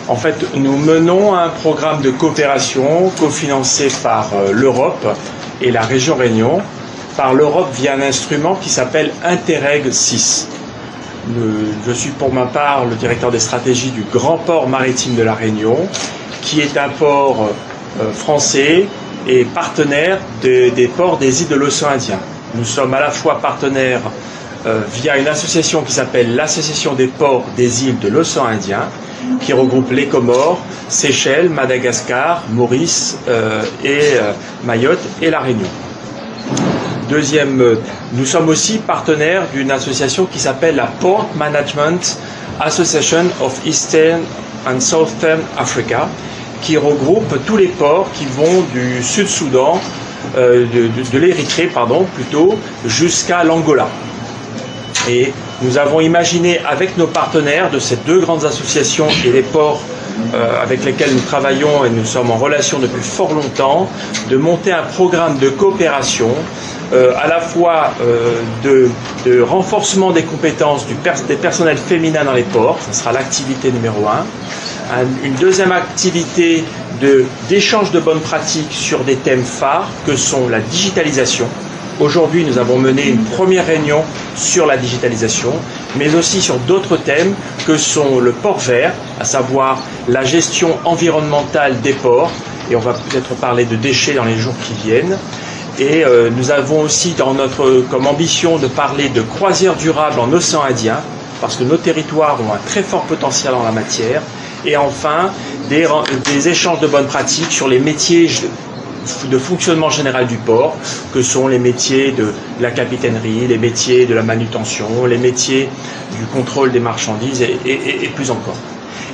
En fait, nous menons un programme de coopération cofinancé par l'Europe et la région Réunion, par l'Europe via un instrument qui s'appelle Interreg 6. Je suis pour ma part le directeur des stratégies du Grand Port Maritime de la Réunion, qui est un port français et partenaire des ports des îles de l'océan Indien. Nous sommes à la fois partenaires via une association qui s'appelle l'Association des ports des îles de l'océan Indien, qui regroupe les Comores, Seychelles, Madagascar, Maurice Mayotte et la Réunion. Deuxième, nous sommes aussi partenaires d'une association qui s'appelle la Port Management Association of Eastern and Southern Africa, qui regroupe tous les ports qui vont du Sud-Soudan, de l'Érythrée, plutôt, jusqu'à l'Angola. Et nous avons imaginé avec nos partenaires de ces deux grandes associations et les ports avec lesquels nous travaillons et nous sommes en relation depuis fort longtemps, de monter un programme de coopération à la fois de renforcement des compétences des personnels féminins dans les ports, ce sera l'activité numéro 1. Une deuxième activité d'échange de bonnes pratiques sur des thèmes phares que sont la digitalisation. Aujourd'hui, nous avons mené une première réunion sur la digitalisation, mais aussi sur d'autres thèmes que sont le port vert, à savoir la gestion environnementale des ports, et on va peut-être parler de déchets dans les jours qui viennent. Et nous avons aussi comme ambition de parler de croisière durable en océan Indien, parce que nos territoires ont un très fort potentiel en la matière. Et enfin, des échanges de bonnes pratiques sur les métiers de fonctionnement général du port, que sont les métiers de la capitainerie, les métiers de la manutention, les métiers du contrôle des marchandises et plus encore.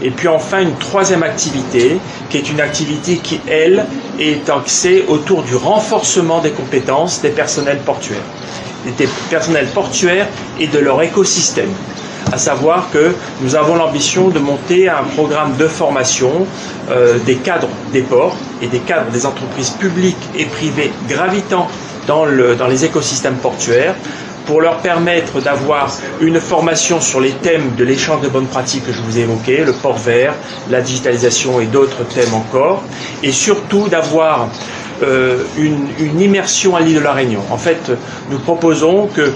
Et puis enfin une troisième activité, qui est une activité qui, elle, est axée autour du renforcement des compétences des personnels portuaires. Des personnels portuaires et de leur écosystème. À savoir que nous avons l'ambition de monter un programme de formation des cadres des ports et des cadres des entreprises publiques et privées gravitant dans les écosystèmes portuaires pour leur permettre d'avoir une formation sur les thèmes de l'échange de bonnes pratiques que je vous ai évoqués, le port vert, la digitalisation et d'autres thèmes encore, et surtout d'avoir une immersion à l'île de la Réunion. En fait, nous proposons que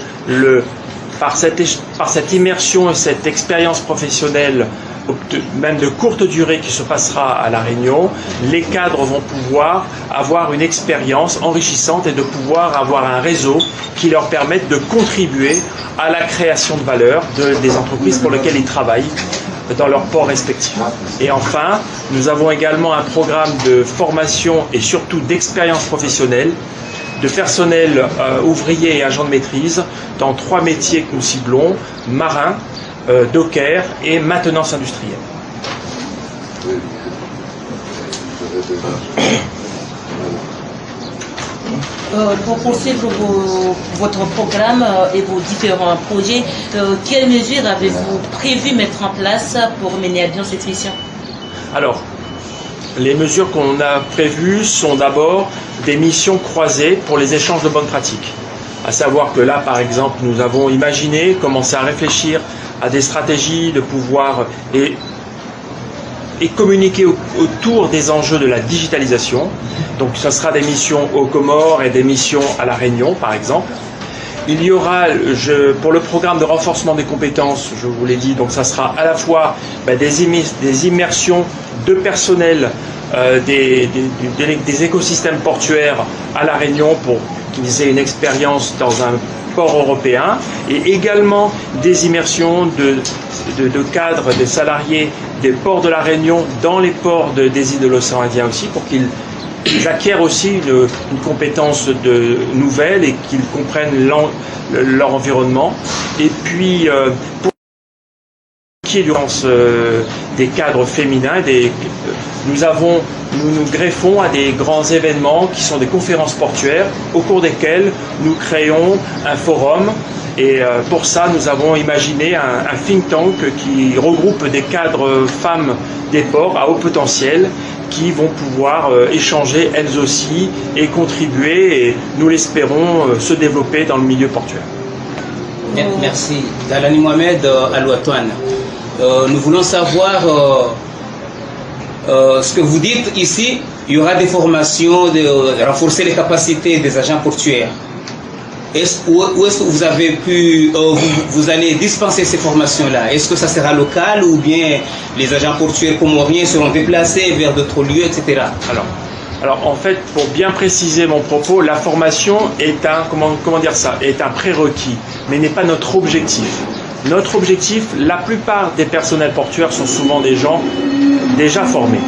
par cette immersion et cette expérience professionnelle, même de courte durée qui se passera à La Réunion, les cadres vont pouvoir avoir une expérience enrichissante et de pouvoir avoir un réseau qui leur permette de contribuer à la création de valeur des entreprises pour lesquelles ils travaillent dans leurs ports respectifs. Et enfin, nous avons également un programme de formation et surtout d'expérience professionnelle de personnel ouvrier et agent de maîtrise dans 3 métiers que nous ciblons, marin, docker et maintenance industrielle. Pour poursuivre votre programme et vos différents projets, quelles mesures avez-vous prévu mettre en place pour mener à bien cette mission? Alors, les mesures qu'on a prévues sont d'abord des missions croisées pour les échanges de bonnes pratiques. À savoir que là, par exemple, nous avons imaginé, commencé à réfléchir à des stratégies de pouvoir et communiquer autour des enjeux de la digitalisation. Donc, ce sera des missions aux Comores et des missions à La Réunion, par exemple. Il y aura, pour le programme de renforcement des compétences, je vous l'ai dit, donc ça sera à la fois des immersions de personnel des écosystèmes portuaires à La Réunion pour qu'ils aient une expérience dans un port européen, et également des immersions de cadres, des salariés des ports de La Réunion dans les ports des îles de l'océan Indien aussi, pour qu'ils acquièrent aussi une compétence nouvelle et qu'ils comprennent leur environnement. Et puis, pour qui est durance des cadres féminins, nous greffons à des grands événements qui sont des conférences portuaires au cours desquelles nous créons un forum. Et pour ça, nous avons imaginé un think tank qui regroupe des cadres femmes des ports à haut potentiel qui vont pouvoir échanger elles aussi et contribuer, et nous l'espérons, se développer dans le milieu portuaire. Merci. Dalani Mohamed, Alouatouane. Nous voulons savoir ce que vous dites ici, il y aura des formations, de renforcer les capacités des agents portuaires. Où est-ce que vous avez pu, vous allez dispenser ces formations-là? Est-ce que ça sera local ou bien les agents portuaires comoriens seront déplacés vers d'autres lieux, etc.? Alors en fait, pour bien préciser mon propos, la formation est est un prérequis, mais n'est pas notre objectif. Notre objectif, la plupart des personnels portuaires sont souvent des gens déjà formés.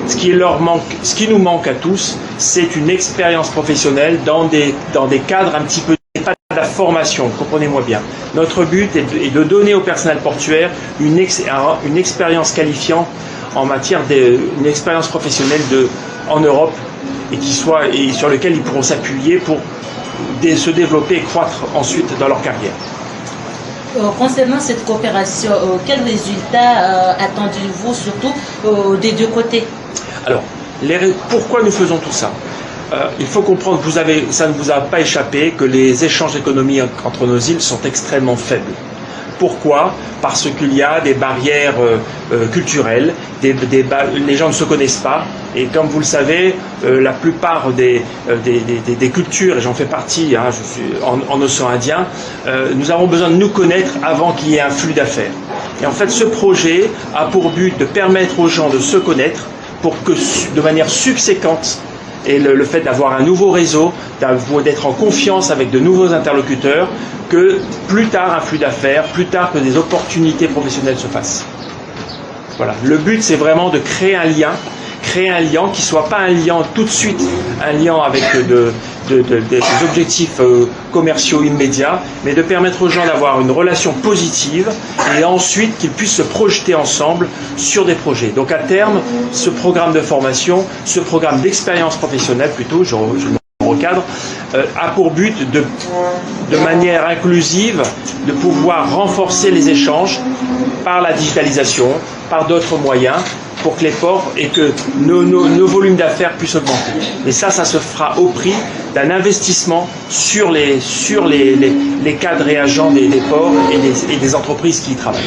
Ce qui nous manque à tous, c'est une expérience professionnelle dans des cadres un petit peu, pas de la formation, comprenez-moi bien. Notre but est de donner au personnel portuaire une expérience qualifiante en matière une expérience professionnelle en Europe et sur lequel ils pourront s'appuyer pour se développer et croître ensuite dans leur carrière. Concernant cette coopération, quels résultats attendez-vous surtout des deux côtés? Alors, pourquoi nous faisons tout ça? Il faut comprendre, ça ne vous a pas échappé, que les échanges économiques entre nos îles sont extrêmement faibles. Pourquoi? Parce qu'il y a des barrières culturelles, les gens ne se connaissent pas, et comme vous le savez, la plupart des cultures, et j'en fais partie, hein, je suis en océan Indien, nous avons besoin de nous connaître avant qu'il y ait un flux d'affaires. Et en fait, ce projet a pour but de permettre aux gens de se connaître pour que, de manière subséquente, et le fait d'avoir un nouveau réseau, d'être en confiance avec de nouveaux interlocuteurs, que plus tard un flux d'affaires, plus tard que des opportunités professionnelles se fassent. Voilà. Le but, c'est vraiment de créer un lien qui ne soit pas un lien tout de suite, un lien avec des objectifs commerciaux immédiats, mais de permettre aux gens d'avoir une relation positive et ensuite qu'ils puissent se projeter ensemble sur des projets. Donc à terme, ce programme de formation, ce programme d'expérience professionnelle plutôt, je recadre, a pour but de manière inclusive de pouvoir renforcer les échanges par la digitalisation, par d'autres moyens, pour que les ports et que nos volumes d'affaires puissent augmenter. Et ça se fera au prix d'un investissement sur les cadres et agents des ports et des entreprises qui y travaillent.